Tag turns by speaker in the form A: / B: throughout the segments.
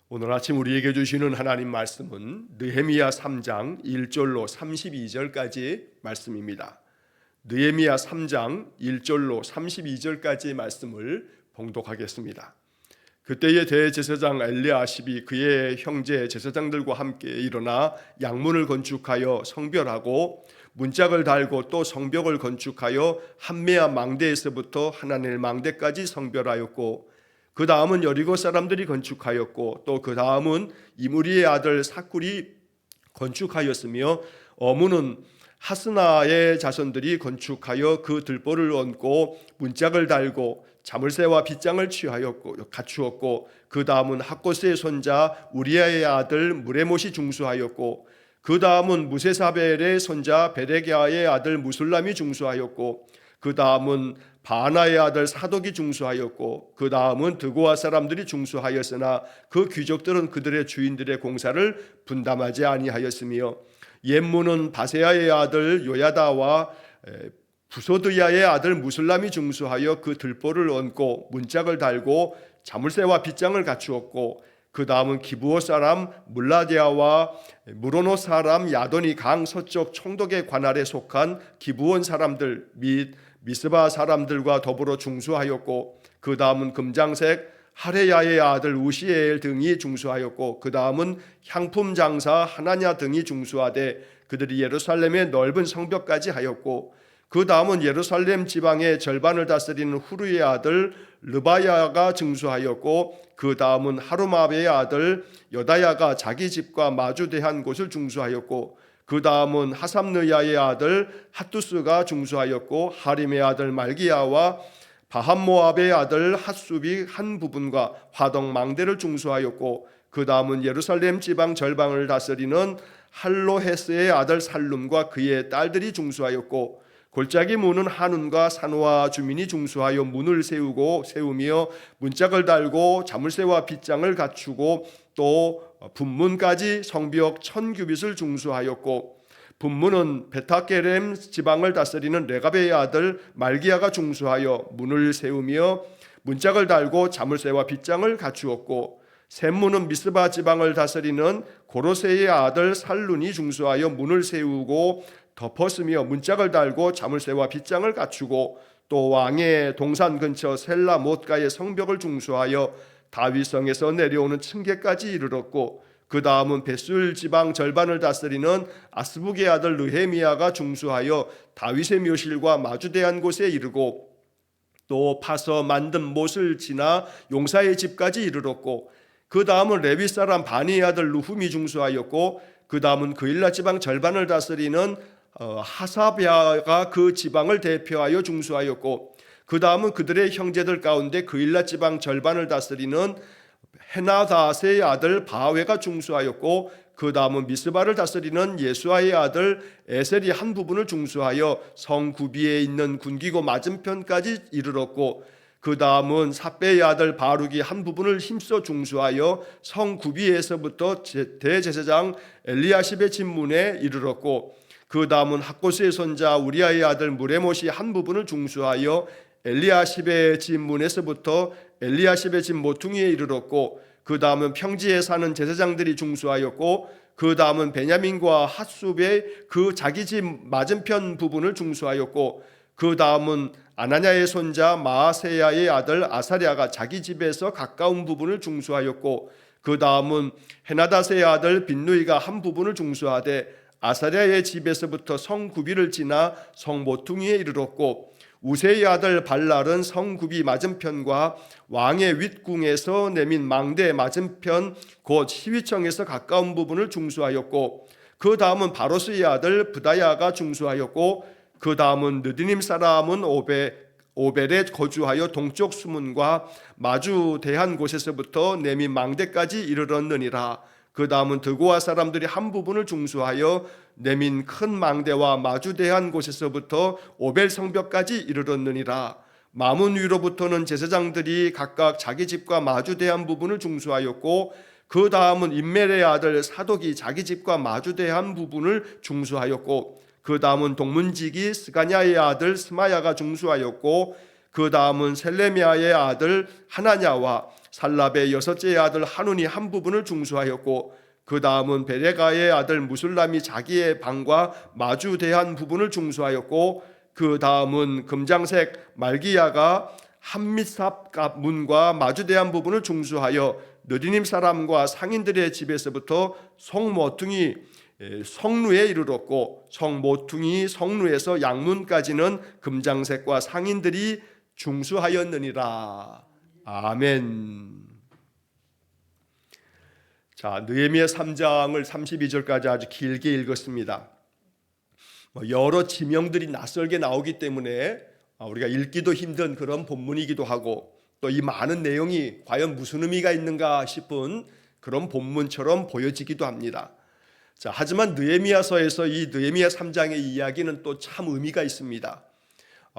A: 오늘 아침 우리에게 주시는 하나님 말씀은 느헤미야 3장 1절로 32절까지 말씀입니다. 느헤미야 3장 1절로 32절까지 말씀을 봉독하겠습니다. 그때의 대제사장 엘리야십이 그의 형제 제사장들과 함께 일어나 양문을 건축하여 성별하고 문짝을 달고 또 성벽을 건축하여 한메아 망대에서부터 하나넬 망대까지 성별하였고, 그 다음은 여리고 사람들이 건축하였고, 또 그 다음은 이므리의 아들 사쿨이 건축하였으며, 어무는 하스나의 자손들이 건축하여 그 들보를 얹고 문짝을 달고 자물쇠와 빗장을 갖추었고, 그 다음은 학고스의 손자 우리아의 아들 무레못이 중수하였고, 그 다음은 무세사벨의 손자 베레기아의 아들 무술람이 중수하였고, 그 다음은 바나의 아들 사독이 중수하였고, 그 다음은 드고아 사람들이 중수하였으나 그 귀족들은 그들의 주인들의 공사를 분담하지 아니하였으며, 옛문은 바세아의 아들 요야다와 부소드야의 아들 무술람이 중수하여 그 들보를 얹고 문짝을 달고 자물쇠와 빗장을 갖추었고, 그 다음은 기브오 사람 물라디아와 무로노 사람 야돈이 강 서쪽 총독의 관할에 속한 기브온 사람들 및 미스바 사람들과 더불어 중수하였고, 그 다음은 금장색 하레야의 아들 우시엘 등이 중수하였고, 그 다음은 향품 장사 하나냐 등이 중수하되 그들이 예루살렘의 넓은 성벽까지 하였고, 그 다음은 예루살렘 지방의 절반을 다스리는 후르의 아들 르바야가 중수하였고, 그 다음은 하루마베의 아들 여다야가 자기 집과 마주대한 곳을 중수하였고, 그 다음은 하삼느야의 아들 핫두스가 중수하였고, 하림의 아들 말기야와 바함모압의 아들 핫숲이 한 부분과 화덕 망대를 중수하였고, 그 다음은 예루살렘 지방 절방을 다스리는 할로헤스의 아들 살룸과 그의 딸들이 중수하였고, 골짜기 문은 한운과 산호와 주민이 중수하여 문을 세우며 문짝을 달고 자물쇠와 빗장을 갖추고, 또 분문까지 성벽 1000규빗을 중수하였고, 분문은 베타게렘 지방을 다스리는 레가베의 아들 말기야가 중수하여 문을 세우며 문짝을 달고 자물쇠와 빗장을 갖추었고, 샘문은 미스바 지방을 다스리는 고로세의 아들 살룬이 중수하여 문을 세우고 덮었으며 문짝을 달고 자물쇠와 빗장을 갖추고, 또 왕의 동산 근처 셀라 못가의 성벽을 중수하여 다윗성에서 내려오는 층계까지 이르렀고, 그 다음은 베술 지방 절반을 다스리는 아스북의 아들 느헤미야가 중수하여 다윗의 묘실과 마주대한 곳에 이르고, 또 파서 만든 못을 지나 용사의 집까지 이르렀고, 그 다음은 레위 사람 바니의 아들 루훔이 중수하였고, 그 다음은 그일라 지방 절반을 다스리는 하사비아가 그 지방을 대표하여 중수하였고, 그 다음은 그들의 형제들 가운데 그일라 지방 절반을 다스리는 헤나다스의 아들 바웨가 중수하였고, 그 다음은 미스바를 다스리는 예수아의 아들 에셀이 한 부분을 중수하여 성 구비에 있는 군기고 맞은편까지 이르렀고, 그 다음은 삿배의 아들 바룩이 한 부분을 힘써 중수하여 성 구비에서부터 대제사장 엘리야십의 집문에 이르렀고, 그 다음은 학고스의 손자 우리아의 아들 무레못이 한 부분을 중수하여 엘리야십의 집문에서부터 엘리야십의 집 모퉁이에 이르렀고, 그 다음은 평지에 사는 제사장들이 중수하였고, 그 다음은 베냐민과 핫숲의 그 자기 집 맞은편 부분을 중수하였고, 그 다음은 아나냐의 손자 마아세야의 아들 아사랴가 자기 집에서 가까운 부분을 중수하였고, 그 다음은 헤나다스의 아들 빈누이가 한 부분을 중수하되 아사랴의 집에서부터 성 구비를 지나 성 모퉁이에 이르렀고, 우세의 아들 발랄은 성 구비 맞은편과 왕의 윗궁에서 내민 망대 맞은편 곧 시위청에서 가까운 부분을 중수하였고, 그 다음은 바로스의 아들 브다야가 중수하였고, 그 다음은 느디님 사람은 오벨에 거주하여 동쪽 수문과 마주대한 곳에서부터 내민 망대까지 이르렀느니라. 그 다음은 드고아 사람들이 한 부분을 중수하여 내민 큰 망대와 마주대한 곳에서부터 오벨 성벽까지 이르렀느니라. 마문 위로부터는 제사장들이 각각 자기 집과 마주대한 부분을 중수하였고, 그 다음은 임멜의 아들 사독이 자기 집과 마주대한 부분을 중수하였고, 그 다음은 동문지기 스가냐의 아들 스마야가 중수하였고, 그 다음은 셀레미아의 아들 하나냐와 살랍의 여섯째의 아들 하눈이 한 부분을 중수하였고 그 다음은 베레가의 아들 무술람이 자기의 방과 마주대한 부분을 중수하였고 그 다음은 금장색 말기야가 한미삽 문과 마주대한 부분을 중수하여 느리님 사람과 상인들의 집에서부터 성모퉁이 성루에 이르렀고 성모퉁이 성루에서 양문까지는 금장색과 상인들이 중수하였느니라. 아멘. 자, 느헤미야 3장을 32절까지 아주 길게 읽었습니다. 여러 지명들이 낯설게 나오기 때문에 우리가 읽기도 힘든 그런 본문이기도 하고 또 이 많은 내용이 과연 무슨 의미가 있는가 싶은 그런 본문처럼 보여지기도 합니다. 자, 하지만 느헤미야서에서 이 느헤미야 3장의 이야기는 또 참 의미가 있습니다.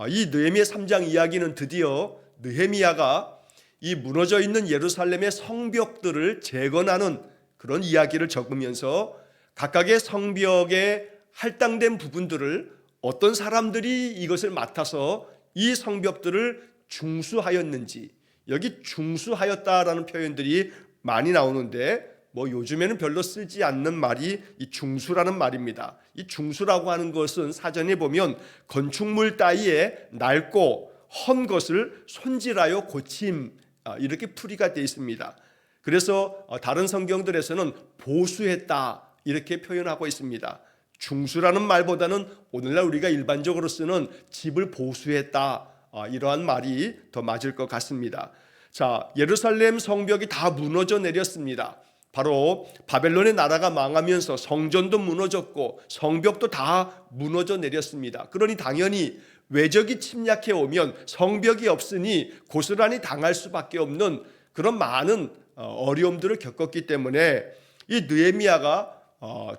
A: 이 느헤미야 3장 이야기는 드디어 느헤미야가 이 무너져 있는 예루살렘의 성벽들을 재건하는 그런 이야기를 적으면서 각각의 성벽에 할당된 부분들을 어떤 사람들이 이것을 맡아서 이 성벽들을 중수하였는지, 여기 중수하였다라는 표현들이 많이 나오는데 요즘에는 별로 쓰지 않는 말이 이 중수라는 말입니다. 이 중수라고 하는 것은 사전에 보면 건축물 따위에 낡고 헌 것을 손질하여 고침, 이렇게 풀이가 되어 있습니다. 그래서 다른 성경들에서는 보수했다 이렇게 표현하고 있습니다. 중수라는 말보다는 오늘날 우리가 일반적으로 쓰는 집을 보수했다, 이러한 말이 더 맞을 것 같습니다. 자, 예루살렘 성벽이 다 무너져 내렸습니다. 바로 바벨론의 나라가 망하면서 성전도 무너졌고 성벽도 다 무너져 내렸습니다. 그러니 당연히 외적이 침략해 오면 성벽이 없으니 고스란히 당할 수밖에 없는 그런 많은 어려움들을 겪었기 때문에 이 느헤미야가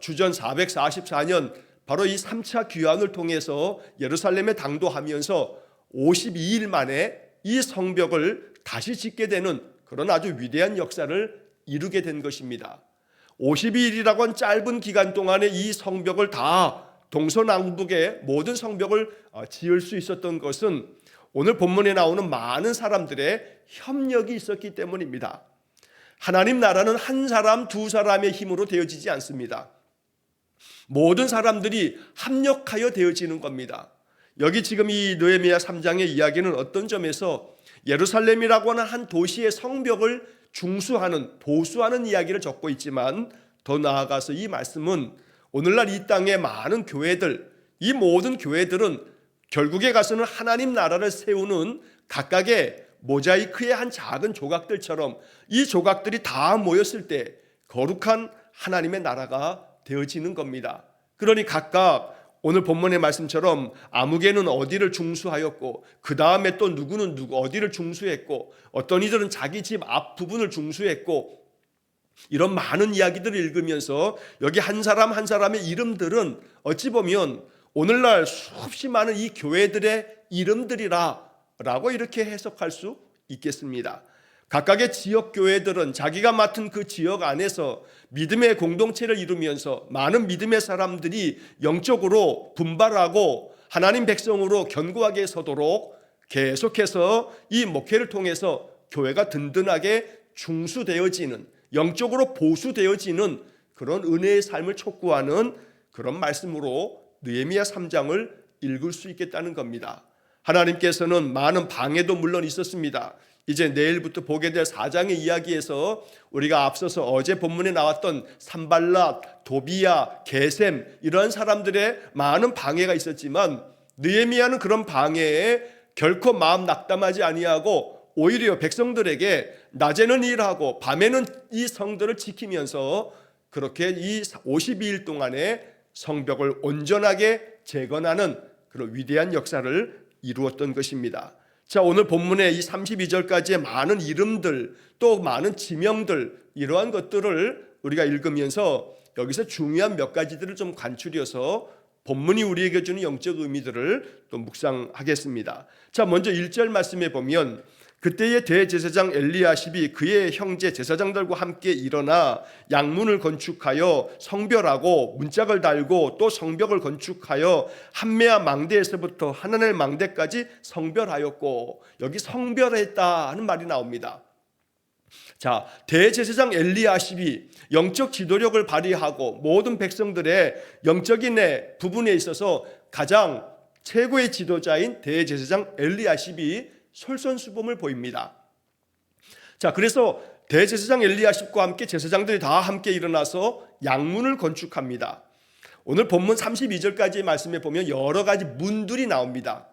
A: 주전 444년 바로 이 3차 귀환을 통해서 예루살렘에 당도하면서 52일 만에 이 성벽을 다시 짓게 되는 그런 아주 위대한 역사를 이루게 된 것입니다. 52일이라고 한 짧은 기간 동안에 이 성벽을 다 동서남북의 모든 성벽을 지을 수 있었던 것은 오늘 본문에 나오는 많은 사람들의 협력이 있었기 때문입니다. 하나님 나라는 한 사람, 두 사람의 힘으로 되어지지 않습니다. 모든 사람들이 합력하여 되어지는 겁니다. 여기 지금 이 느헤미야 3장의 이야기는 어떤 점에서 예루살렘이라고 하는 한 도시의 성벽을 중수하는, 보수하는 이야기를 적고 있지만 더 나아가서 이 말씀은 오늘날 이 땅의 많은 교회들, 이 모든 교회들은 결국에 가서는 하나님 나라를 세우는 각각의 모자이크의 한 작은 조각들처럼 이 조각들이 다 모였을 때 거룩한 하나님의 나라가 되어지는 겁니다. 그러니 각각 오늘 본문의 말씀처럼 아무개는 어디를 중수하였고 그 다음에 또 누구는 어디를 중수했고 어떤 이들은 자기 집 앞부분을 중수했고 이런 많은 이야기들을 읽으면서 여기 한 사람 한 사람의 이름들은 어찌 보면 오늘날 수없이 많은 이 교회들의 이름들이라고 이렇게 해석할 수 있겠습니다. 각각의 지역 교회들은 자기가 맡은 그 지역 안에서 믿음의 공동체를 이루면서 많은 믿음의 사람들이 영적으로 분발하고 하나님 백성으로 견고하게 서도록 계속해서 이 목회를 통해서 교회가 든든하게 중수되어지는, 영적으로 보수되어지는 그런 은혜의 삶을 촉구하는 그런 말씀으로 느헤미야 3장을 읽을 수 있겠다는 겁니다. 하나님께서는 많은 방해도 물론 있었습니다. 이제 내일부터 보게 될 4장의 이야기에서 우리가 앞서서 어제 본문에 나왔던 산발랏, 도비야, 게셈 이런 사람들의 많은 방해가 있었지만 느헤미야는 그런 방해에 결코 마음 낙담하지 아니하고 오히려 백성들에게 낮에는 일하고 밤에는 이 성들을 지키면서 그렇게 이 52일 동안에 성벽을 온전하게 재건하는 그런 위대한 역사를 이루었던 것입니다. 자, 오늘 본문의 이 32절까지의 많은 이름들 또 많은 지명들 이러한 것들을 우리가 읽으면서 여기서 중요한 몇 가지들을 좀 간추려서 본문이 우리에게 주는 영적 의미들을 또 묵상하겠습니다. 자, 먼저 1절 말씀에 보면 그때의 대제사장 엘리야십이 그의 형제 제사장들과 함께 일어나 양문을 건축하여 성별하고 문짝을 달고 또 성벽을 건축하여 한메아 망대에서부터 하나넬 망대까지 성별하였고, 여기 성별했다 하는 말이 나옵니다. 자, 대제사장 엘리야십이 영적 지도력을 발휘하고 모든 백성들의 영적인 부분에 있어서 가장 최고의 지도자인 대제사장 엘리야십이 솔선수범을 보입니다. 자, 그래서 대제사장 엘리야십과 함께 제사장들이 다 함께 일어나서 양문을 건축합니다. 오늘 본문 32절까지의 말씀에 보면 여러 가지 문들이 나옵니다.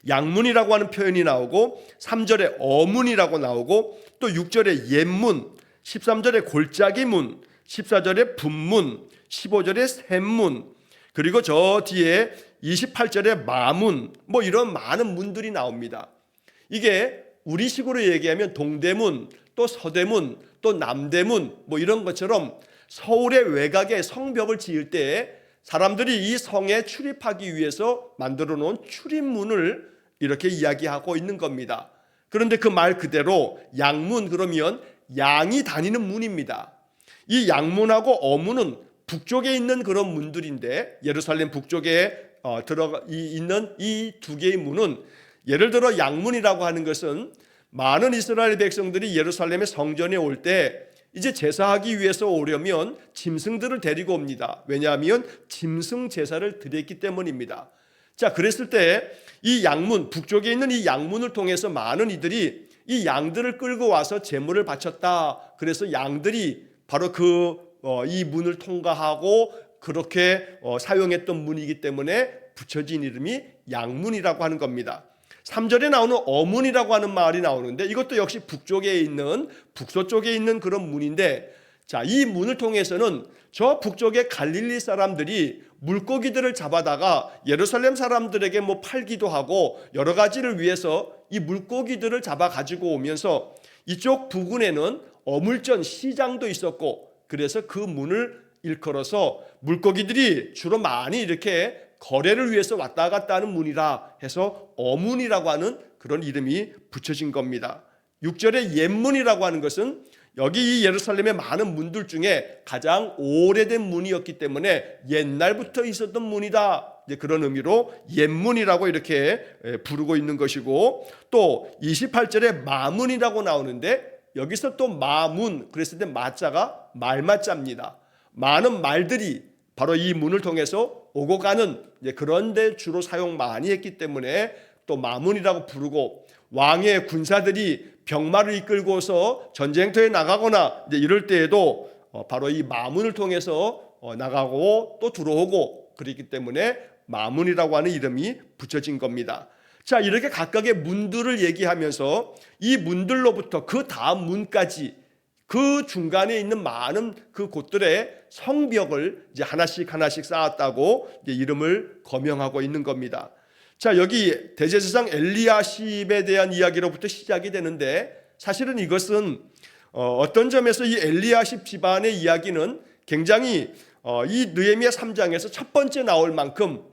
A: 양문이라고 하는 표현이 나오고 3절에 어문이라고 나오고 또 6절에 옛문, 13절에 골짜기 문, 14절에 분문, 15절에 샘문, 그리고 저 뒤에 28절에 마문, 뭐 이런 많은 문들이 나옵니다. 이게 우리식으로 얘기하면 동대문, 또 서대문, 또 남대문 뭐 이런 것처럼 서울의 외곽에 성벽을 지을 때 사람들이 이 성에 출입하기 위해서 만들어 놓은 출입문을 이렇게 이야기하고 있는 겁니다. 그런데 그 말 그대로 양문 그러면 양이 다니는 문입니다. 이 양문하고 어문은 북쪽에 있는 그런 문들인데 예루살렘 북쪽에 들어가 있는 이 두 개의 문은 예를 들어 양문이라고 하는 것은 많은 이스라엘 백성들이 예루살렘의 성전에 올 때 이제 제사하기 위해서 오려면 짐승들을 데리고 옵니다. 왜냐하면 짐승 제사를 드렸기 때문입니다. 자, 그랬을 때 이 양문, 북쪽에 있는 이 양문을 통해서 많은 이들이 이 양들을 끌고 와서 제물을 바쳤다. 그래서 양들이 바로 이 문을 통과하고 그렇게 사용했던 문이기 때문에 붙여진 이름이 양문이라고 하는 겁니다. 3절에 나오는 어문이라고 하는 말이 나오는데 이것도 역시 북쪽에 있는 북서쪽에 있는 그런 문인데, 자, 이 문을 통해서는 저 북쪽의 갈릴리 사람들이 물고기들을 잡아다가 예루살렘 사람들에게 뭐 팔기도 하고 여러 가지를 위해서 이 물고기들을 잡아 가지고 오면서 이쪽 부근에는 어물전 시장도 있었고, 그래서 그 문을 일컬어서 물고기들이 주로 많이 이렇게 거래를 위해서 왔다 갔다 하는 문이라 해서 어문이라고 하는 그런 이름이 붙여진 겁니다. 6절의 옛문이라고 하는 것은 여기 이 예루살렘의 많은 문들 중에 가장 오래된 문이었기 때문에 옛날부터 있었던 문이다. 그런 의미로 옛문이라고 이렇게 부르고 있는 것이고, 또 28절에 마문이라고 나오는데 여기서 또 마문, 그랬을 때 마자가 말마자입니다. 많은 말들이 바로 이 문을 통해서 오고 가는 그런 데 주로 사용 많이 했기 때문에 또 마문이라고 부르고, 왕의 군사들이 병마를 이끌고서 전쟁터에 나가거나 이럴 때에도 바로 이 마문을 통해서 나가고 또 들어오고 그렇기 때문에 마문이라고 하는 이름이 붙여진 겁니다. 자, 이렇게 각각의 문들을 얘기하면서 이 문들로부터 그 다음 문까지 그 중간에 있는 많은 그 곳들의 성벽을 이제 하나씩 쌓았다고 이제 이름을 거명하고 있는 겁니다. 자, 여기 대제사장 엘리야십에 대한 이야기로부터 시작이 되는데, 사실은 이것은 어떤 점에서 이 엘리야십 집안의 이야기는 굉장히 이 느헤미야 3장에서 첫 번째 나올 만큼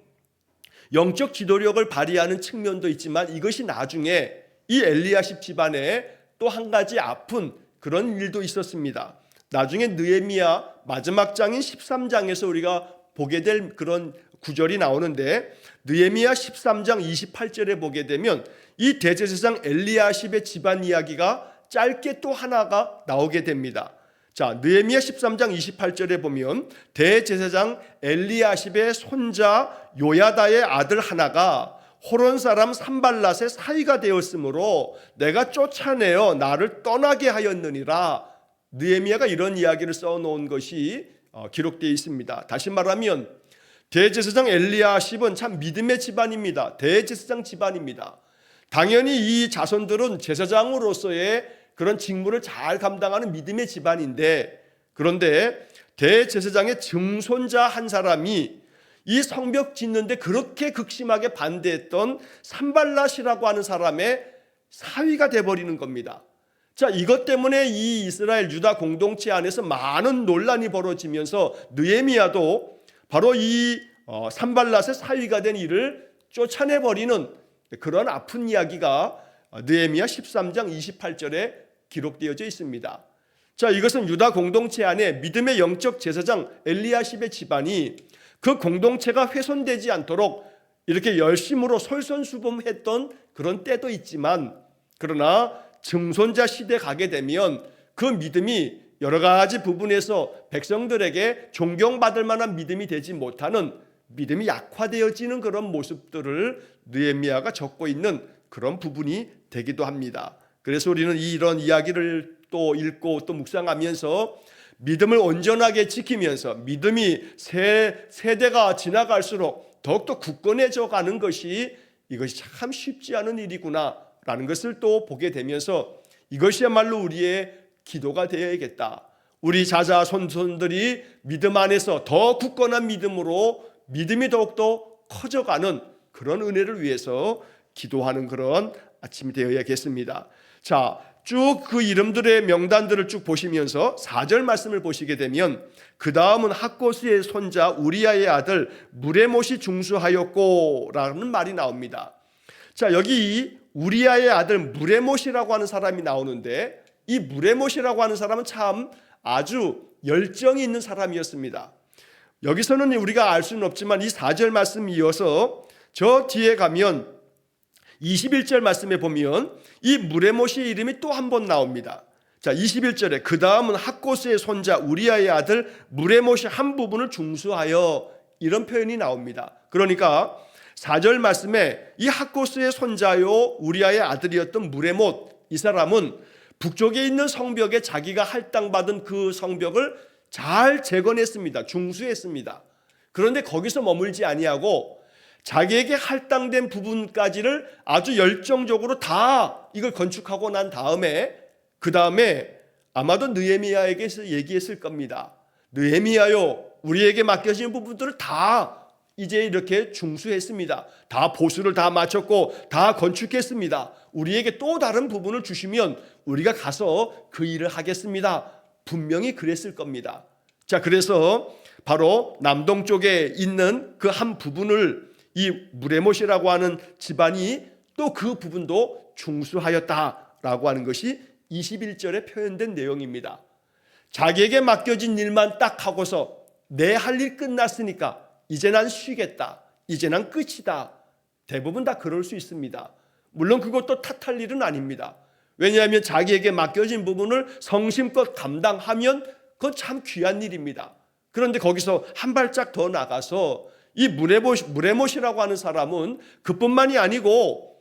A: 영적 지도력을 발휘하는 측면도 있지만, 이것이 나중에 이 엘리야십 집안에 또 한 가지 아픈 그런 일도 있었습니다. 나중에 느헤미야 마지막 장인 13장에서 우리가 보게 될 그런 구절이 나오는데, 느헤미야 13장 28절에 보게 되면 이 대제사장 엘리야십의 집안 이야기가 짧게 또 하나가 나오게 됩니다. 자, 느헤미야 13장 28절에 보면 대제사장 엘리야십의 손자 요야다의 아들 하나가 호론 사람 산발랏의 사위가 되었으므로 내가 쫓아내어 나를 떠나게 하였느니라. 느헤미야가 이런 이야기를 써놓은 것이 기록되어 있습니다. 다시 말하면 대제사장 엘리야십은 참 믿음의 집안입니다. 대제사장 집안입니다. 당연히 이 자손들은 제사장으로서의 그런 직무를 잘 감당하는 믿음의 집안인데, 그런데 대제사장의 증손자 한 사람이 이 성벽 짓는데 그렇게 극심하게 반대했던 산발랏이라고 하는 사람의 사위가 돼버리는 겁니다. 자, 이것 때문에 이 이스라엘 유다 공동체 안에서 많은 논란이 벌어지면서 느헤미야도 바로 이 산발랏의 사위가 된 이를 쫓아내버리는 그런 아픈 이야기가 느헤미야 13장 28절에 기록되어져 있습니다. 자, 이것은 유다 공동체 안에 믿음의 영적 제사장 엘리야십의 집안이 그 공동체가 훼손되지 않도록 이렇게 열심으로 솔선수범했던 그런 때도 있지만, 그러나 증손자 시대 가게 되면 그 믿음이 여러 가지 부분에서 백성들에게 존경받을 만한 믿음이 되지 못하는 믿음이 약화되어지는 그런 모습들을 느헤미야가 적고 있는 그런 부분이 되기도 합니다. 그래서 우리는 이런 이야기를 또 읽고 또 묵상하면서 믿음을 온전하게 지키면서 믿음이 세대가 지나갈수록 더욱더 굳건해져 가는 것이 이것이 참 쉽지 않은 일이구나라는 것을 또 보게 되면서 이것이야말로 우리의 기도가 되어야겠다. 우리 자자손손들이 믿음 안에서 더 굳건한 믿음으로 믿음이 더욱더 커져가는 그런 은혜를 위해서 기도하는 그런 아침이 되어야겠습니다. 자, 쭉 그 이름들의 명단들을 쭉 보시면서 4절 말씀을 보시게 되면 그 다음은 학고스의 손자 우리야의 아들 무레못이 중수하였고 라는 말이 나옵니다. 자, 여기 우리야의 아들 무레못이라고 하는 사람이 나오는데 이 무레못이라고 하는 사람은 참 아주 열정이 있는 사람이었습니다. 여기서는 우리가 알 수는 없지만 이 4절 말씀 이어서 저 뒤에 가면 21절 말씀에 보면 이 무레못의 이름이 또 한 번 나옵니다. 자, 21절에 그 다음은 학고스의 손자 우리야의 아들 무레못이 한 부분을 중수하여 이런 표현이 나옵니다. 그러니까 4절 말씀에 이 학고스의 손자요 우리야의 아들이었던 무레못, 이 사람은 북쪽에 있는 성벽에 자기가 할당받은 그 성벽을 잘 재건했습니다. 중수했습니다. 그런데 거기서 머물지 아니하고 자기에게 할당된 부분까지를 아주 열정적으로 다 이걸 건축하고 난 다음에 그 다음에 아마도 느헤미야에게서 얘기했을 겁니다. 느헤미야요, 우리에게 맡겨진 부분들을 다 이제 이렇게 중수했습니다. 다 보수를 다 마쳤고 다 건축했습니다. 우리에게 또 다른 부분을 주시면 우리가 가서 그 일을 하겠습니다. 분명히 그랬을 겁니다. 자, 그래서 바로 남동쪽에 있는 그 한 부분을 이 무레못이라고 하는 집안이 또 그 부분도 중수하였다라고 하는 것이 21절에 표현된 내용입니다. 자기에게 맡겨진 일만 딱 하고서 내 할 일 끝났으니까 이제 난 쉬겠다, 이제 난 끝이다. 대부분 다 그럴 수 있습니다. 물론 그것도 탓할 일은 아닙니다. 왜냐하면 자기에게 맡겨진 부분을 성심껏 감당하면 그건 참 귀한 일입니다. 그런데 거기서 한 발짝 더 나가서 이 무레못이라고 하는 사람은 그뿐만이 아니고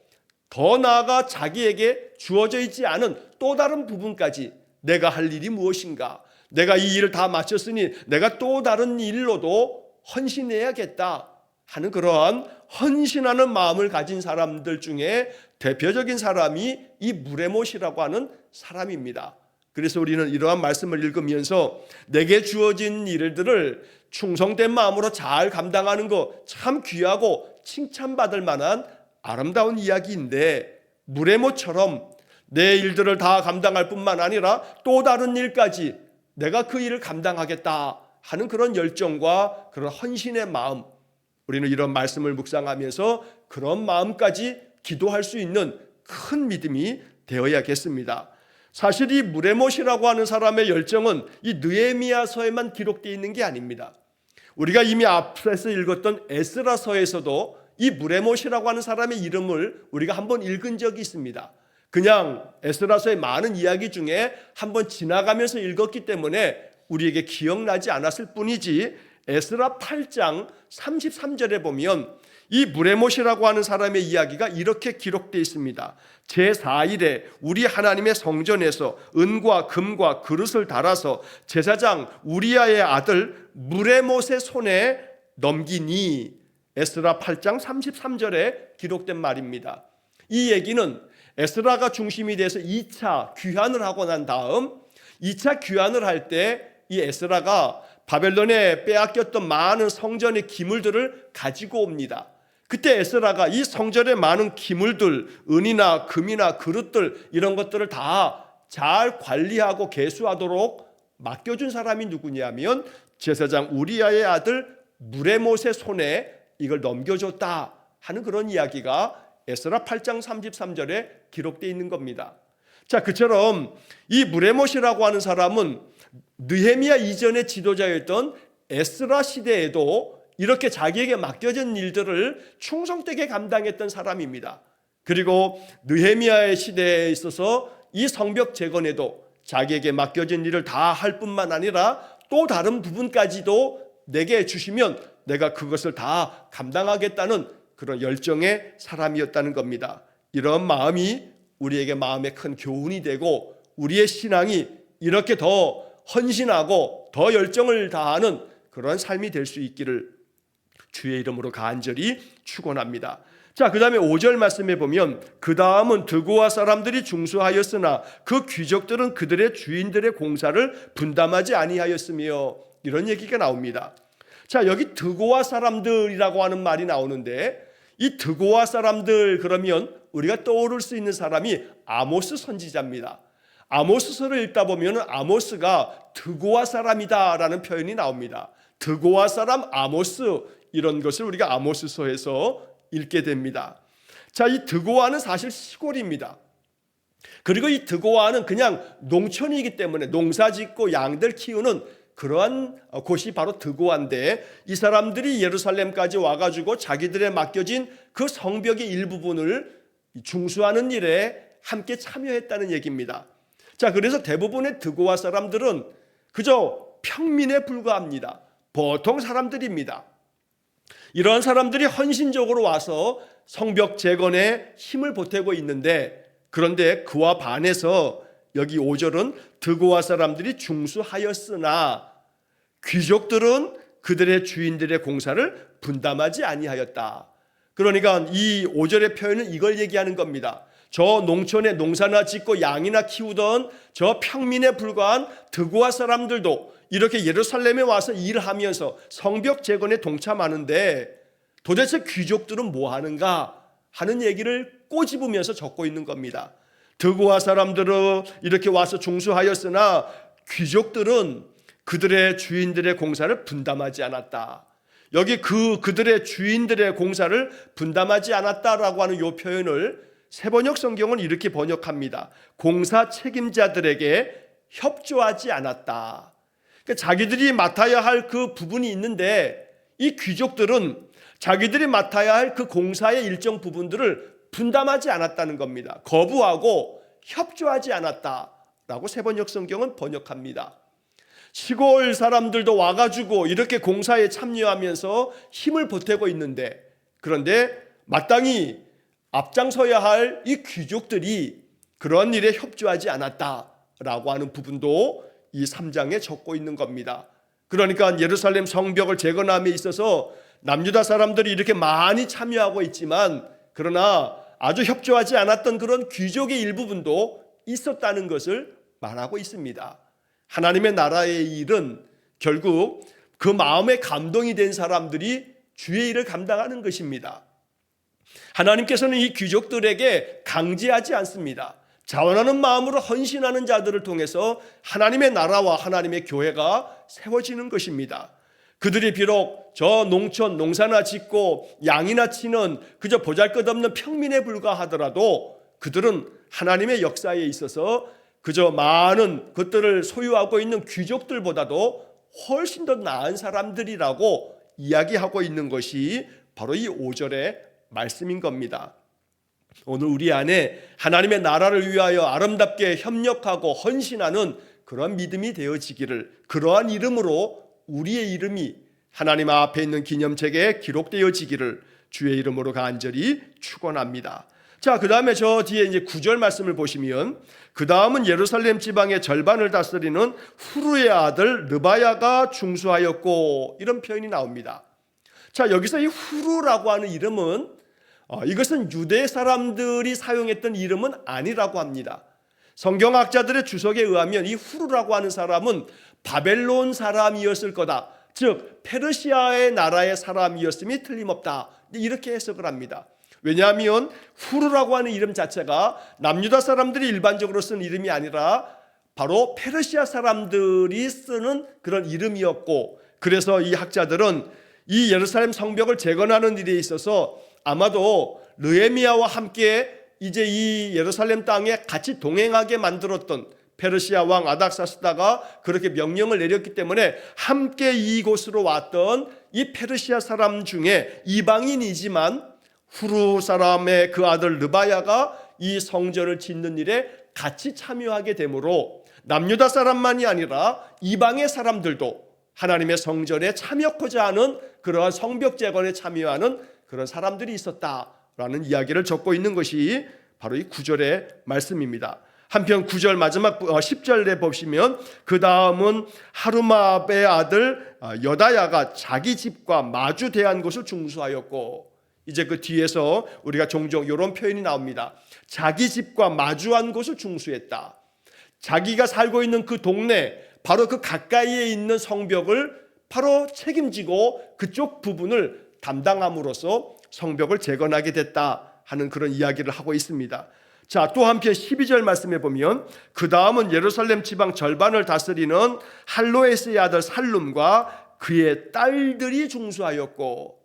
A: 더 나아가 자기에게 주어져 있지 않은 또 다른 부분까지 내가 할 일이 무엇인가, 내가 이 일을 다 마쳤으니 내가 또 다른 일로도 헌신해야겠다 하는 그러한 헌신하는 마음을 가진 사람들 중에 대표적인 사람이 이 무레못이라고 하는 사람입니다. 그래서 우리는 이러한 말씀을 읽으면서 내게 주어진 일들을 충성된 마음으로 잘 감당하는 거 참 귀하고 칭찬받을 만한 아름다운 이야기인데, 무레못처럼 내 일들을 다 감당할 뿐만 아니라 또 다른 일까지 내가 그 일을 감당하겠다 하는 그런 열정과 그런 헌신의 마음, 우리는 이런 말씀을 묵상하면서 그런 마음까지 기도할 수 있는 큰 믿음이 되어야겠습니다. 사실 이 무레못이라고 하는 사람의 열정은 이 느헤미야서에만 기록되어 있는 게 아닙니다. 우리가 이미 앞에서 읽었던 에스라서에서도 이 무레못이라고 하는 사람의 이름을 우리가 한번 읽은 적이 있습니다. 그냥 에스라서의 많은 이야기 중에 한번 지나가면서 읽었기 때문에 우리에게 기억나지 않았을 뿐이지, 에스라 8장 33절에 보면 이 무레못이라고 하는 사람의 이야기가 이렇게 기록되어 있습니다. 제4일에 우리 하나님의 성전에서 은과 금과 그릇을 달아서 제사장 우리야의 아들 무레못의 손에 넘기니, 에스라 8장 33절에 기록된 말입니다. 이 얘기는 에스라가 중심이 돼서 2차 귀환을 하고 난 다음 2차 귀환을 할 때 이 에스라가 바벨론에 빼앗겼던 많은 성전의 기물들을 가지고 옵니다. 그때 에스라가 이 성전의 많은 기물들, 은이나 금이나 그릇들 이런 것들을 다 잘 관리하고 계수하도록 맡겨준 사람이 누구냐면 제사장 우리야의 아들 무레못의 손에 이걸 넘겨줬다 하는 그런 이야기가 에스라 8장 33절에 기록되어 있는 겁니다. 자, 그처럼 이 무레못이라고 하는 사람은 느헤미야 이전의 지도자였던 에스라 시대에도 이렇게 자기에게 맡겨진 일들을 충성되게 감당했던 사람입니다. 그리고 느헤미야의 시대에 있어서 이 성벽 재건에도 자기에게 맡겨진 일을 다 할 뿐만 아니라 또 다른 부분까지도 내게 주시면 내가 그것을 다 감당하겠다는 그런 열정의 사람이었다는 겁니다. 이런 마음이 우리에게 마음에 큰 교훈이 되고 우리의 신앙이 이렇게 더 헌신하고 더 열정을 다하는 그런 삶이 될 수 있기를 주의 이름으로 간절히 축원합니다. 자, 그 다음에 5절 말씀에 보면 그 다음은 드고아 사람들이 중수하였으나 그 귀족들은 그들의 주인들의 공사를 분담하지 아니하였으며, 이런 얘기가 나옵니다. 자, 여기 드고아 사람들이라고 하는 말이 나오는데, 이 드고아 사람들 그러면 우리가 떠오를 수 있는 사람이 아모스 선지자입니다. 아모스서를 읽다 보면 아모스가 드고아 사람이다라는 표현이 나옵니다. 드고아 사람 아모스, 이런 것을 우리가 아모스서에서 읽게 됩니다. 자, 이 드고아는 사실 시골입니다. 그리고 이 드고아는 그냥 농촌이기 때문에 농사 짓고 양들 키우는 그러한 곳이 바로 드고아인데, 이 사람들이 예루살렘까지 와가지고 자기들의 맡겨진 그 성벽의 일부분을 중수하는 일에 함께 참여했다는 얘기입니다. 자, 그래서 대부분의 드고아 사람들은 그저 평민에 불과합니다. 보통 사람들입니다. 이러한 사람들이 헌신적으로 와서 성벽 재건에 힘을 보태고 있는데, 그런데 그와 반해서 여기 5절은 드고아 사람들이 중수하였으나 귀족들은 그들의 주인들의 공사를 분담하지 아니하였다. 그러니까 이 5절의 표현은 이걸 얘기하는 겁니다. 저 농촌에 농사나 짓고 양이나 키우던 저 평민에 불과한 드고아 사람들도 이렇게 예루살렘에 와서 일하면서 성벽 재건에 동참하는데 도대체 귀족들은 뭐 하는가 하는 얘기를 꼬집으면서 적고 있는 겁니다. 드고아 사람들은 이렇게 와서 중수하였으나 귀족들은 그들의 주인들의 공사를 분담하지 않았다. 여기 그들의 주인들의 공사를 분담하지 않았다라고 하는 이 표현을 세번역 성경은 이렇게 번역합니다. 공사 책임자들에게 협조하지 않았다. 그러니까 자기들이 맡아야 할 그 부분이 있는데 이 귀족들은 자기들이 맡아야 할 그 공사의 일정 부분들을 분담하지 않았다는 겁니다. 거부하고 협조하지 않았다라고 세번역 성경은 번역합니다. 시골 사람들도 와가지고 이렇게 공사에 참여하면서 힘을 보태고 있는데, 그런데 마땅히 앞장서야 할 이 귀족들이 그런 일에 협조하지 않았다라고 하는 부분도 이 3장에 적고 있는 겁니다. 그러니까 예루살렘 성벽을 재건함에 있어서 남유다 사람들이 이렇게 많이 참여하고 있지만, 그러나 아주 협조하지 않았던 그런 귀족의 일부분도 있었다는 것을 말하고 있습니다. 하나님의 나라의 일은 결국 그 마음에 감동이 된 사람들이 주의 일을 감당하는 것입니다. 하나님께서는 이 귀족들에게 강제하지 않습니다. 자원하는 마음으로 헌신하는 자들을 통해서 하나님의 나라와 하나님의 교회가 세워지는 것입니다. 그들이 비록 저 농촌 농사나 짓고 양이나 치는 그저 보잘것없는 평민에 불과하더라도 그들은 하나님의 역사에 있어서 그저 많은 것들을 소유하고 있는 귀족들보다도 훨씬 더 나은 사람들이라고 이야기하고 있는 것이 바로 이 5절의 말씀인 겁니다. 오늘 우리 안에 하나님의 나라를 위하여 아름답게 협력하고 헌신하는 그런 믿음이 되어지기를, 그러한 이름으로 우리의 이름이 하나님 앞에 있는 기념책에 기록되어지기를 주의 이름으로 간절히 축원합니다. 자, 그 다음에 저 뒤에 이제 9절 말씀을 보시면, 그 다음은 예루살렘 지방의 절반을 다스리는 후르의 아들 르바야가 중수하였고, 이런 표현이 나옵니다. 자, 여기서 이 후르라고 하는 이름은 이것은 유대 사람들이 사용했던 이름은 아니라고 합니다. 성경학자들의 주석에 의하면 이 후르라고 하는 사람은 바벨론 사람이었을 거다, 즉 페르시아의 나라의 사람이었음이 틀림없다, 이렇게 해석을 합니다. 왜냐하면 후르라고 하는 이름 자체가 남유다 사람들이 일반적으로 쓰는 이름이 아니라 바로 페르시아 사람들이 쓰는 그런 이름이었고, 그래서 이 학자들은 이 예루살렘 성벽을 재건하는 일에 있어서 아마도 느헤미야와 함께 이제 이 예루살렘 땅에 같이 동행하게 만들었던 페르시아 왕 아닥사스다가 그렇게 명령을 내렸기 때문에 함께 이곳으로 왔던 이 페르시아 사람 중에 이방인이지만 후르 사람의 그 아들 르바야가 이 성전을 짓는 일에 같이 참여하게 되므로 남유다 사람만이 아니라 이방의 사람들도 하나님의 성전에 참여하고자 하는 그러한 성벽 재건에 참여하는 그런 사람들이 있었다라는 이야기를 적고 있는 것이 바로 이 9절의 말씀입니다. 한편 9절 마지막 10절에 보시면 그 다음은 하루마압의 아들 여다야가 자기 집과 마주 대한 곳을 중수하였고, 이제 그 뒤에서 우리가 종종 이런 표현이 나옵니다. 자기 집과 마주한 곳을 중수했다. 자기가 살고 있는 그 동네, 바로 그 가까이에 있는 성벽을 바로 책임지고 그쪽 부분을 담당함으로써 성벽을 재건하게 됐다 하는 그런 이야기를 하고 있습니다. 자, 또 한편 12절 말씀해 보면 그 다음은 예루살렘 지방 절반을 다스리는 할로에스의 아들 살룸과 그의 딸들이 중수하였고,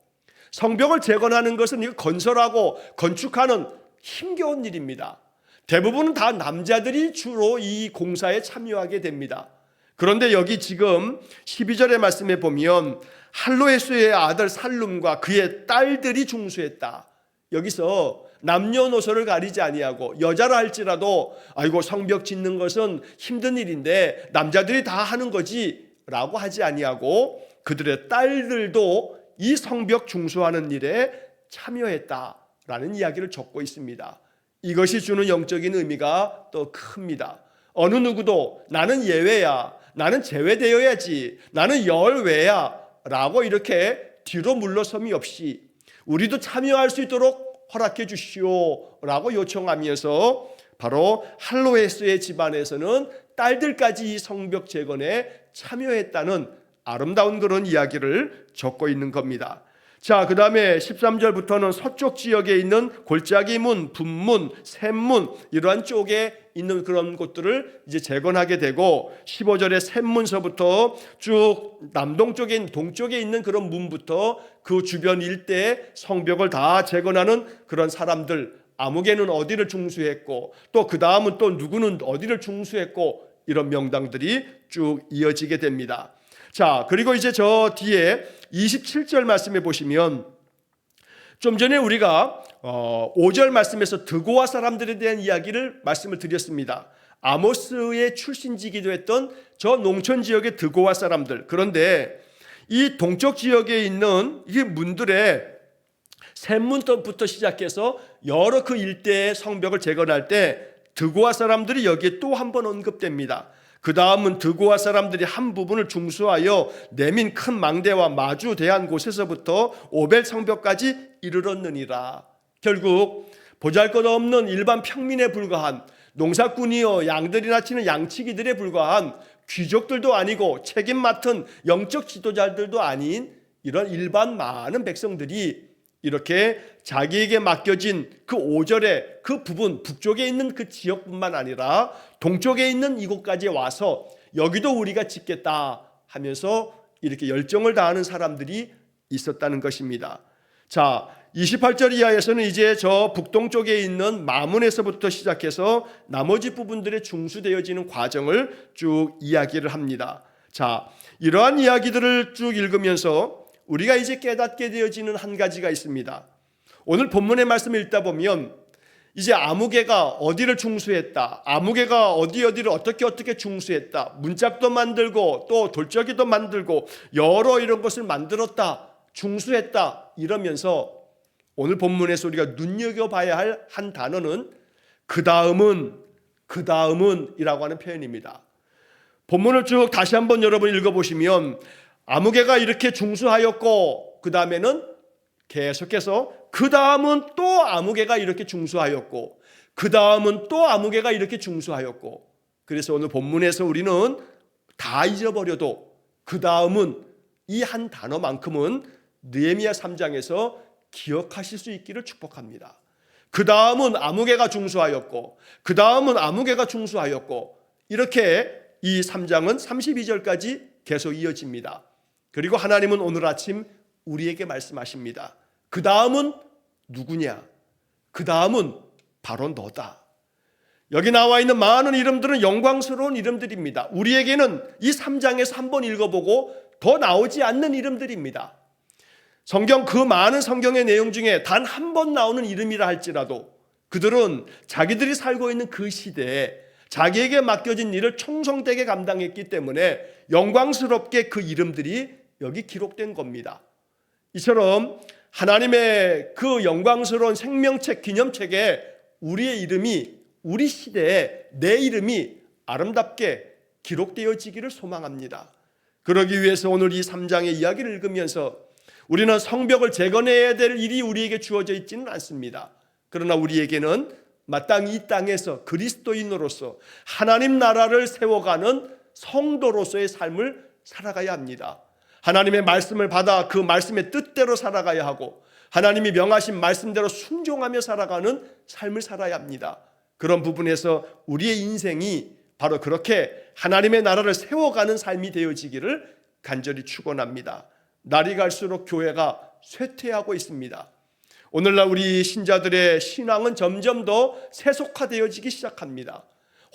A: 성벽을 재건하는 것은 건설하고 건축하는 힘겨운 일입니다. 대부분은 다 남자들이 주로 이 공사에 참여하게 됩니다. 그런데 여기 지금 12절의 말씀에 보면 할로에스의 아들 살룸과 그의 딸들이 중수했다. 여기서 남녀노소를 가리지 아니하고 여자라 할지라도 아이고 성벽 짓는 것은 힘든 일인데 남자들이 다 하는 거지 라고 하지 아니하고 그들의 딸들도 이 성벽 중수하는 일에 참여했다라는 이야기를 적고 있습니다. 이것이 주는 영적인 의미가 또 큽니다. 어느 누구도 나는 예외야, 나는 제외되어야지, 나는 열외야 라고 이렇게 뒤로 물러섬이 없이 우리도 참여할 수 있도록 허락해 주시오 라고 요청하면서 바로 할로에스의 집안에서는 딸들까지 이 성벽 재건에 참여했다는 아름다운 그런 이야기를 적고 있는 겁니다. 자, 그 다음에 13절부터는 서쪽 지역에 있는 골짜기 문, 분문, 샘문 이러한 쪽에 있는 그런 곳들을 이제 재건하게 되고 15절에 샘문서부터 쭉 남동쪽에 있는 동쪽에 있는 그런 문부터 그 주변 일대에 성벽을 다 재건하는 그런 사람들, 아무개는 어디를 중수했고 또 그 다음은 또 누구는 어디를 중수했고 이런 명당들이 쭉 이어지게 됩니다. 자, 그리고 이제 저 뒤에 27절 말씀해 보시면 좀 전에 우리가 5절 말씀에서 드고아 사람들에 대한 이야기를 말씀을 드렸습니다. 아모스의 출신지기도 했던 저 농촌 지역의 드고아 사람들. 그런데 이 동쪽 지역에 있는 이 문들의 샘문부터 시작해서 여러 그 일대의 성벽을 재건할 때 드고아 사람들이 여기에 또 한 번 언급됩니다. 그 다음은 드고아 사람들이 한 부분을 중수하여 내민 큰 망대와 마주 대한 곳에서부터 오벨 성벽까지 이르렀느니라. 결국 보잘것없는 일반 평민에 불과한 농사꾼이요 양들이나 치는 양치기들에 불과한 귀족들도 아니고 책임 맡은 영적 지도자들도 아닌 이런 일반 많은 백성들이 이렇게 자기에게 맡겨진 그 5절의 그 부분 북쪽에 있는 그 지역뿐만 아니라 동쪽에 있는 이곳까지 와서 여기도 우리가 짓겠다 하면서 이렇게 열정을 다하는 사람들이 있었다는 것입니다. 자, 28절 이하에서는 이제 저 북동쪽에 있는 마문에서부터 시작해서 나머지 부분들의 중수되어지는 과정을 쭉 이야기를 합니다. 자, 이러한 이야기들을 쭉 읽으면서 우리가 이제 깨닫게 되어지는 한 가지가 있습니다. 오늘 본문의 말씀을 읽다 보면 이제 아무개가 어디를 중수했다, 아무개가 어디를 어떻게 중수했다, 문짝도 만들고 또 돌적이도 만들고 여러 이런 것을 만들었다, 중수했다 이러면서 오늘 본문에서 우리가 눈여겨봐야 할 한 단어는 그 다음은 이라고 하는 표현입니다. 본문을 쭉 다시 한번 여러분 읽어보시면 아무개가 이렇게 중수하였고 그 다음에는 계속해서 그 다음은 또 아무개가 이렇게 중수하였고 그 다음은 또 아무개가 이렇게 중수하였고, 그래서 오늘 본문에서 우리는 다 잊어버려도 그 다음은 이 한 단어만큼은 느헤미야 3장에서 기억하실 수 있기를 축복합니다. 그 다음은 아무개가 중수하였고 그 다음은 아무개가 중수하였고 이렇게 이 3장은 32절까지 계속 이어집니다. 그리고 하나님은 오늘 아침 우리에게 말씀하십니다. 그 다음은 누구냐? 그 다음은 바로 너다. 여기 나와 있는 많은 이름들은 영광스러운 이름들입니다. 우리에게는 이 3장에서 한번 읽어보고 더 나오지 않는 이름들입니다. 성경 그 많은 성경의 내용 중에 단 한 번 나오는 이름이라 할지라도 그들은 자기들이 살고 있는 그 시대에 자기에게 맡겨진 일을 충성되게 감당했기 때문에 영광스럽게 그 이름들이 여기 기록된 겁니다. 이처럼 하나님의 그 영광스러운 생명책 기념책에 우리의 이름이, 우리 시대에 내 이름이 아름답게 기록되어지기를 소망합니다. 그러기 위해서 오늘 이 3장의 이야기를 읽으면서 우리는 성벽을 재건해야 될 일이 우리에게 주어져 있지는 않습니다. 그러나 우리에게는 마땅히 이 땅에서 그리스도인으로서 하나님 나라를 세워가는 성도로서의 삶을 살아가야 합니다. 하나님의 말씀을 받아 그 말씀의 뜻대로 살아가야 하고 하나님이 명하신 말씀대로 순종하며 살아가는 삶을 살아야 합니다. 그런 부분에서 우리의 인생이 바로 그렇게 하나님의 나라를 세워가는 삶이 되어지기를 간절히 축원합니다. 날이 갈수록 교회가 쇠퇴하고 있습니다. 오늘날 우리 신자들의 신앙은 점점 더 세속화되어지기 시작합니다.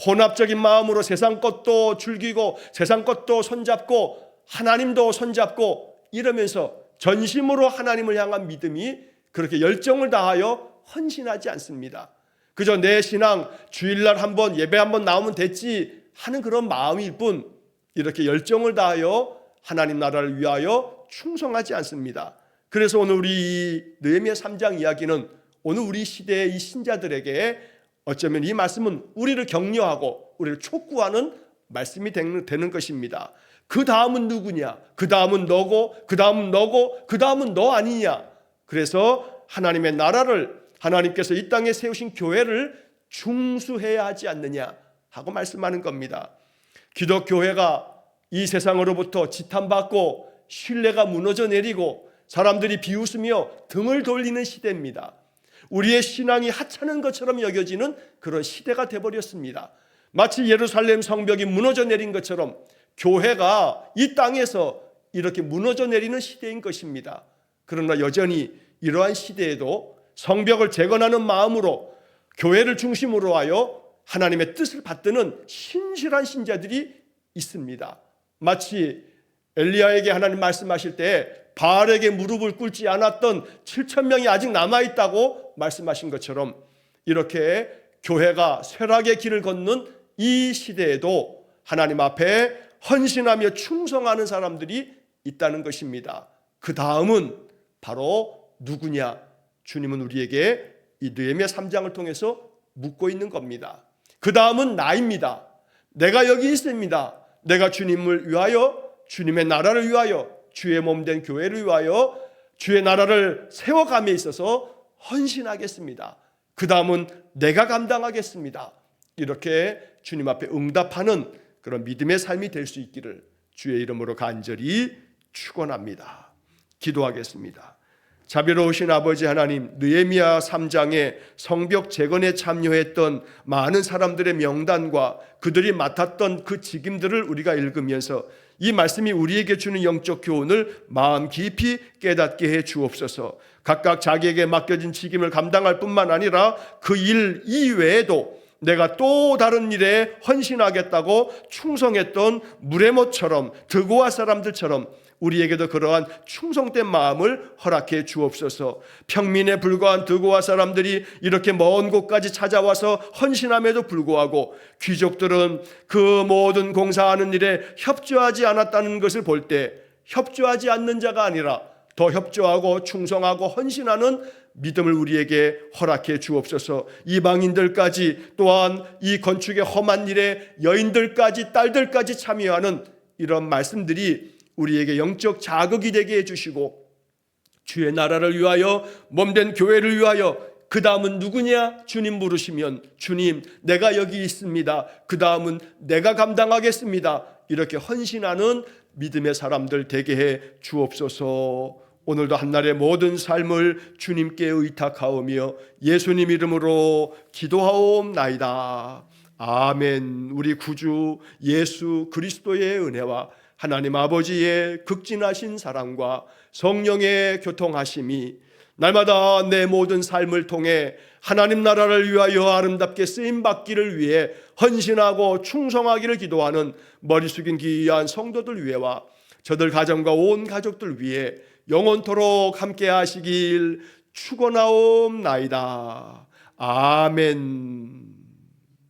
A: 혼합적인 마음으로 세상 것도 즐기고 세상 것도 손잡고 하나님도 손잡고 이러면서 전심으로 하나님을 향한 믿음이 그렇게 열정을 다하여 헌신하지 않습니다. 그저 내 신앙 주일날 한번 예배 한번 나오면 됐지 하는 그런 마음일 뿐 이렇게 열정을 다하여 하나님 나라를 위하여 충성하지 않습니다. 그래서 오늘 우리 느헤미야 3장 이야기는 오늘 우리 시대의 이 신자들에게 어쩌면 이 말씀은 우리를 격려하고 우리를 촉구하는 말씀이 되는 것입니다. 그 다음은 누구냐? 그 다음은 너고 그 다음은 너고 그 다음은 너 아니냐? 그래서 하나님의 나라를 하나님께서 이 땅에 세우신 교회를 중수해야 하지 않느냐 하고 말씀하는 겁니다. 기독교회가 이 세상으로부터 지탄받고 신뢰가 무너져 내리고 사람들이 비웃으며 등을 돌리는 시대입니다. 우리의 신앙이 하찮은 것처럼 여겨지는 그런 시대가 되어버렸습니다. 마치 예루살렘 성벽이 무너져 내린 것처럼 교회가 이 땅에서 이렇게 무너져 내리는 시대인 것입니다. 그러나 여전히 이러한 시대에도 성벽을 재건하는 마음으로 교회를 중심으로 하여 하나님의 뜻을 받드는 신실한 신자들이 있습니다. 마치 엘리야에게 하나님 말씀하실 때 바알에게 무릎을 꿇지 않았던 7,000명이 아직 남아있다고 말씀하신 것처럼 이렇게 교회가 쇠락의 길을 걷는 이 시대에도 하나님 앞에 헌신하며 충성하는 사람들이 있다는 것입니다. 그 다음은 바로 누구냐? 주님은 우리에게 이 느헤미야 3장을 통해서 묻고 있는 겁니다. 그 다음은 나입니다. 내가 여기 있습니다. 내가 주님을 위하여 주님의 나라를 위하여 주의 몸된 교회를 위하여 주의 나라를 세워감에 있어서 헌신하겠습니다. 그 다음은 내가 감당하겠습니다. 이렇게 주님 앞에 응답하는 그런 믿음의 삶이 될 수 있기를 주의 이름으로 간절히 축원합니다. 기도하겠습니다. 자비로우신 아버지 하나님, 느헤미야 3장의 성벽 재건에 참여했던 많은 사람들의 명단과 그들이 맡았던 그 직임들을 우리가 읽으면서 이 말씀이 우리에게 주는 영적 교훈을 마음 깊이 깨닫게 해 주옵소서. 각각 자기에게 맡겨진 직임을 감당할 뿐만 아니라 그 일 이외에도 내가 또 다른 일에 헌신하겠다고 충성했던 무레모처럼 드고아 사람들처럼 우리에게도 그러한 충성된 마음을 허락해 주옵소서. 평민에 불과한 드고아 사람들이 이렇게 먼 곳까지 찾아와서 헌신함에도 불구하고 귀족들은 그 모든 공사하는 일에 협조하지 않았다는 것을 볼 때 협조하지 않는 자가 아니라 더 협조하고 충성하고 헌신하는 믿음을 우리에게 허락해 주옵소서. 이방인들까지 또한 이 건축의 험한 일에 여인들까지 딸들까지 참여하는 이런 말씀들이 우리에게 영적 자극이 되게 해주시고 주의 나라를 위하여 몸된 교회를 위하여 그 다음은 누구냐? 주님 부르시면 주님 내가 여기 있습니다. 그 다음은 내가 감당하겠습니다. 이렇게 헌신하는 믿음의 사람들 되게 해 주옵소서. 오늘도 한날의 모든 삶을 주님께 의탁하오며 예수님 이름으로 기도하옵나이다. 아멘. 우리 구주 예수 그리스도의 은혜와 하나님 아버지의 극진하신 사랑과 성령의 교통하심이 날마다 내 모든 삶을 통해 하나님 나라를 위하여 아름답게 쓰임받기를 위해 헌신하고 충성하기를 기도하는 머리 숙인 귀한 성도들 위해와 저들 가정과 온 가족들 위해 영원토록 함께 하시길 축원하옵나이다. 아멘.